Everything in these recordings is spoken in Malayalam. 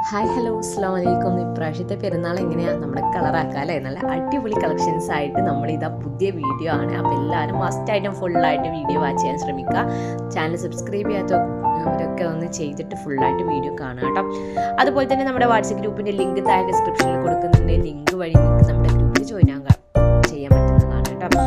ഹായ് ഹലോ അസ്സാം വലൈക്കും. ഇപ്രാവശ്യത്തെ പെരുന്നാൾ എങ്ങനെയാണ് നമ്മൾ കളറാക്കുക അല്ലേ? നല്ല അടിപൊളി കളക്ഷൻസ് ആയിട്ട് നമ്മളിതാ പുതിയ വീഡിയോ ആണ്. അപ്പോൾ എല്ലാവരും മസ്റ്റായിട്ടും ഫുള്ളായിട്ട് വീഡിയോ വാച്ച് ചെയ്യാൻ ശ്രമിക്കുക. ചാനൽ സബ്സ്ക്രൈബ് ചെയ്യാത്തവരൊക്കെ ഒന്ന് ചെയ്തിട്ട് ഫുള്ളായിട്ട് വീഡിയോ കാണുക കേട്ടോ. അതുപോലെ തന്നെ നമ്മുടെ വാട്സപ്പ് ഗ്രൂപ്പിൻ്റെ ലിങ്ക് താഴെ ഡിസ്ക്രിപ്ഷനിൽ കൊടുക്കുന്നുണ്ട്. ലിങ്ക് വഴി നിങ്ങൾക്ക് നമ്മുടെ ഗ്രൂപ്പിൽ ചെയ്യാൻ പറ്റുന്നതാണ് കേട്ടോ.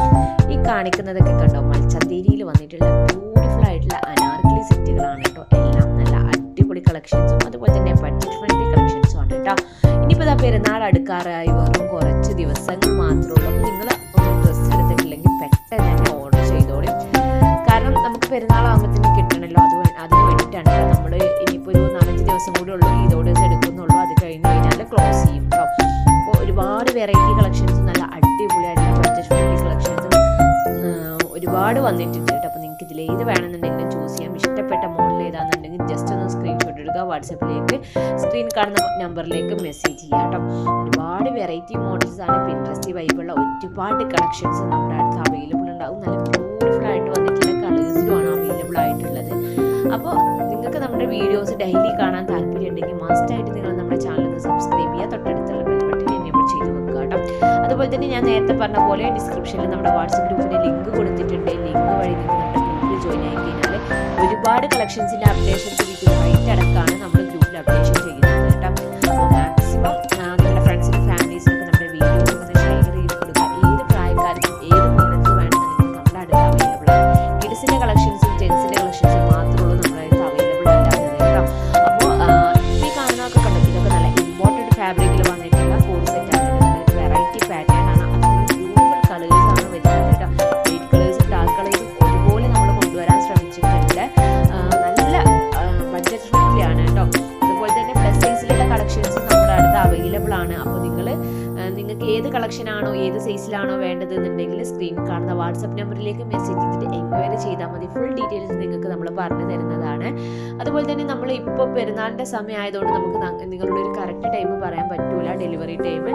ഈ കാണിക്കുന്നതൊക്കെ കണ്ടോ, മൽച്ചന്തേരിയിൽ വന്നിട്ടുള്ള ബ്യൂട്ടിഫുൾ ആയിട്ടുള്ള അനാർക്കലി സെറ്റുകളാണ് കേട്ടോ. എല്ലാം നല്ല അടിപൊളി കളക്ഷൻസും അതുപോലെ തന്നെ ബഡ്ജറ്റ് ഫ്രണ്ട്ലി കളക്ഷൻസും ആണ് കേട്ടോ. ഇനിയിപ്പോൾ ഇതാ പെരുന്നാൾ അടുക്കാറായി, വെറും കുറച്ച് ദിവസങ്ങൾ മാത്രമേ ഉള്ളൂ. അപ്പോൾ നിങ്ങൾ ഒന്ന് ഡ്രസ്സ് എടുത്തിട്ടില്ലെങ്കിൽ പെട്ടെന്ന് തന്നെ ഓർഡർ ചെയ്തോളൂ. കാരണം നമുക്ക് പെരുന്നാളാകുമ്പോഴത്തേനും കിട്ടണമല്ലോ, അതിന് വേണ്ടിയിട്ടാണ് നമ്മൾ ഇനിയിപ്പോൾ ഒരു 4-5 ദിവസം കൂടെ ഉള്ളൂ ഈ ഓർഡേഴ്സ് എടുക്കുന്നുള്ളൂ. അത് കഴിഞ്ഞ് കഴിഞ്ഞാൽ ക്ലോസ് ചെയ്യും കേട്ടോ. അപ്പോൾ ഒരുപാട് വെറൈറ്റി കളക്ഷൻസും നല്ല അടിപൊളിയായിട്ടുള്ള ബഡ്ജറ്റ് ഫ്രണ്ട്ലി കളക്ഷൻസും ഒരുപാട് വന്നിട്ടുണ്ട് കേട്ടോ. അപ്പോൾ നിങ്ങൾക്ക് ഇതിലേത് വേണമെന്നുണ്ടെങ്കിലും ചൂസ് ചെയ്യാം. ഇഷ്ടപ്പെട്ട മോഡൽ ഏതാണെന്നുണ്ടെങ്കിൽ ജസ്റ്റ് ഒന്ന് സ്ക്രീൻഷോട്ട് എടുക്കുക, വാട്സപ്പിലേക്ക് സ്ക്രീൻ കാണുന്ന നമ്പറിലേക്ക് മെസ്സേജ് ചെയ്യാം കേട്ടോ. ഒരുപാട് വെറൈറ്റി മോഡൽസ് ആണ്, പിൻട്രസ്റ്റ് വൈബുള്ള ഒരുപാട് കളക്ഷൻസ് നമ്മുടെ അടുത്ത് അവൈലബിൾ ഉണ്ടാകും. നല്ല ബ്യൂട്ടിഫുൾ ആയിട്ട് വന്നിട്ടുള്ള കളേഴ്സിലുമാണ് അവൈലബിൾ ആയിട്ടുള്ളത്. അപ്പോൾ നിങ്ങൾക്ക് നമ്മുടെ വീഡിയോസ് ഡെയിലി കാണാൻ താല്പര്യം ഉണ്ടെങ്കിൽ മസ്റ്റായിട്ട് നിങ്ങൾ നമ്മുടെ ചാനൽ ഒന്ന് സബ്സ്ക്രൈബ് ചെയ്യുക, തൊട്ടടുത്തുള്ള ബെൽ ബട്ടൺ എനേബിൾ ചെയ്ത് വെക്കുക കേട്ടോ. അതുപോലെ തന്നെ ഞാൻ നേരത്തെ പറഞ്ഞ പോലെ ഡിസ്ക്രിപ്ഷനിൽ നമ്മുടെ വാട്സപ്പ് ഗ്രൂപ്പിൻ്റെ ലിങ്ക് കൊടുത്തിട്ടുണ്ട്. ലിങ്ക് വഴി നിങ്ങൾ നമ്മുടെ ഗ്രൂപ്പിൽ ജോയിൻ ആയി കഴിഞ്ഞാൽ ഒരുപാട് കളക്ഷൻസിൻ്റെ അപ്ഡേഷൻസ് റേറ്റ് അടക്കമാണ് നമ്മൾ ഗ്രൂപ്പിൽ അപ്ഡേഷൻ ചെയ്യുന്നത് കേട്ടോ. അപ്പോൾ മാക്സിമം നിങ്ങളുടെ ഫ്രണ്ട്സിനും ഫാമിലീസിനൊക്കെ നമ്മുടെ വീഡിയോസ് ഒന്ന് ഷെയർ ചെയ്ത് കൊടുക്കുക. ഏത് പ്രായക്കാർക്കും ഏത് മോഡൽസ് വേണമെന്നുണ്ടെങ്കിൽ നമ്മുടെ അടുത്ത് അവൈലബിൾ ആണ്. കിഡ്സിൻ്റെ കളക്ഷൻസും ജെൻസിൻ്റെ കളക്ഷൻസും മാത്രമേ ഉള്ളൂ നമ്മുടെ അടുത്ത് അവൈലബിൾ അല്ലാത്തത് കേട്ടോ. അപ്പോൾ ഈ കാണുന്നതൊക്കെ കണ്ടു, ഇതൊക്കെ നല്ല ഇമ്പോർട്ടൻറ്റ് ഫാബ്രിക്കിൽ വന്നിട്ടുള്ള കോഡ് സെറ്റാണ്. വെറൈറ്റി പാറ്റേൺ ആണ്, അതിന് ബ്യൂട്ടിഫുൾ കളേഴ്സാണ് വരുന്നത് കേട്ടോ. ലൈറ്റ് കളേഴ്സും ഡാർക്ക് കളേഴ്സും ഒരുപോലെ നമ്മൾ കൊണ്ടുവരാൻ ശ്രമിച്ചിട്ടുണ്ട്. നല്ല ബഡ്ജറ്റ് ഫ്രണ്ട്ലി ആണ് കേട്ടോ. അതുപോലെ തന്നെ പ്ലസ് സൈസിലുള്ള കളക്ഷൻസ് നമ്മുടെ അടുത്ത് അവൈലബിൾ ആണ്. അപ്പോൾ നിങ്ങൾക്ക് ഏത് കളക്ഷനാണോ ഏത് സൈസിലാണോ വേണ്ടത് എന്നുണ്ടെങ്കിൽ സ്ക്രീൻ കാണുന്ന വാട്സപ്പ് നമ്പറിലേക്ക് മെസ്സേജ് ചെയ്തിട്ട് എൻക്വയറി ചെയ്താൽ മതി. ഫുൾ ഡീറ്റെയിൽസ് നിങ്ങൾക്ക് നമ്മൾ പറഞ്ഞു തരുന്നതാണ്. അതുപോലെ തന്നെ നമ്മൾ ഇപ്പോൾ പെരുന്നാളിൻ്റെ സമയമായതുകൊണ്ട് നമുക്ക് നിങ്ങളുടെ ഒരു കറക്റ്റ് ടൈം പറയാൻ പറ്റൂല, ഡെലിവറി ടൈം.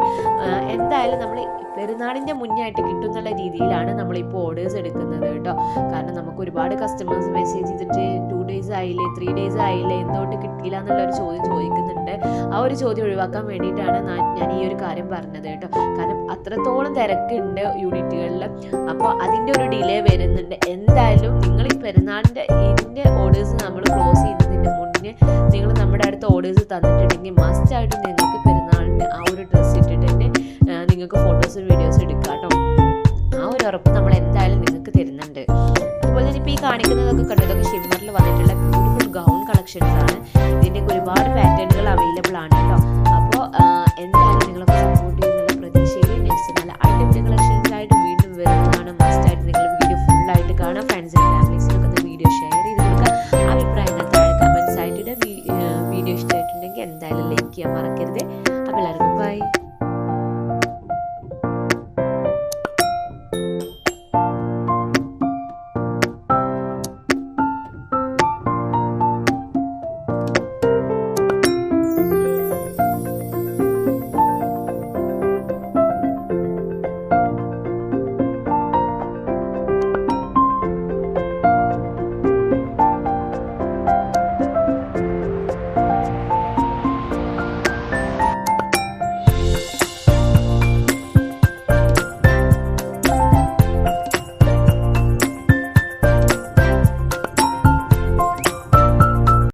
എന്തായാലും നമ്മൾ പെരുന്നാളിൻ്റെ മുന്നേ ആയിട്ട് കിട്ടുന്നുള്ള രീതിയിലാണ് നമ്മളിപ്പോൾ ഓർഡേഴ്സ് എടുക്കുന്നത് കേട്ടോ. കാരണം നമുക്ക് ഒരുപാട് കസ്റ്റമേഴ്സ് മെസ്സേജ് ചെയ്തിട്ട് 2 days ആയില്ലേ 3 days ആയില്ലേ എന്തുകൊണ്ട് കിട്ടിയില്ല എന്നുള്ളൊരു ചോദ്യം ചോദിക്കുന്നുണ്ട്. ആ ഒരു ചോദ്യം ഒഴിവാക്കാൻ വേണ്ടിയിട്ടാണ് ഞാൻ ഈ ഒരു കാര്യം പറഞ്ഞത് കേട്ടോ. കാരണം അത്രത്തോളം തിരക്കുണ്ട് യൂണിറ്റുകളിൽ. അപ്പോൾ അതിൻ്റെ ഒരു ഡിലേ വരുന്നുണ്ട്. എന്തായാലും നിങ്ങൾ ഈ പെരുന്നാളിൻ്റെ ഇതിൻ്റെ ഓർഡേഴ്സ് നമ്മൾ ക്ലോസ് ചെയ്യുന്നതിൻ്റെ മുന്നേ നിങ്ങൾ നമ്മുടെ അടുത്ത് ഓർഡേഴ്സ് തന്നിട്ടുണ്ടെങ്കിൽ മസ്റ്റായിട്ട് നിങ്ങൾക്ക് പെരുന്നാളിന് ആ ഒരു ഡ്രസ്സ് ഇട്ടിട്ട് തന്നെ നിങ്ങൾക്ക് ഫോട്ടോസും വീഡിയോസും എടുക്കാം കേട്ടോ. ആ ഒരു ഉറപ്പ് നമ്മൾ എന്തായാലും നിങ്ങൾക്ക് തരുന്നുണ്ട്. അതുപോലെ തന്നെ ഇപ്പോൾ ഈ കാണിക്കുന്നതൊക്കെ കണ്ടു, ഇതൊക്കെ ഷിമ്മറിൽ വന്നിട്ടുള്ള ബ്യൂട്ടിഫുൾ ഗൗൺ കളക്ഷൻസ് ആണ്. ഇതിൻ്റെയൊക്കെ ഒരുപാട് പാറ്റേണുകൾ അവൈലബിൾ ആണ് കേട്ടോ. അപ്പോൾ എന്തായാലും നിങ്ങളൊക്കെ സപ്പോർട്ട് ചെയ്യുന്നുള്ള പ്രതീക്ഷയിൽ നെക്സ്റ്റ് നല്ല അടിപൊളി കളക്ഷൻസ് ആയിട്ട് വീണ്ടും വരുന്നതാണ്. മസ്റ്റായിട്ട് നിങ്ങൾ വീഡിയോ ഫുള്ളായിട്ട് കാണാം. ഫ്രണ്ട്സിനും ഫാമിലീസിനൊക്കെ ഒന്ന് വീഡിയോ ഷെയർ ചെയ്ത് കൊടുക്കുക. അഭിപ്രായങ്ങൾ താഴെ കമൻസ് ആയിട്ട് വീഡിയോ ഇഷ്ടമായിട്ടുണ്ടെങ്കിൽ എന്തായാലും ലൈക്ക് ചെയ്യാൻ മറക്കുക.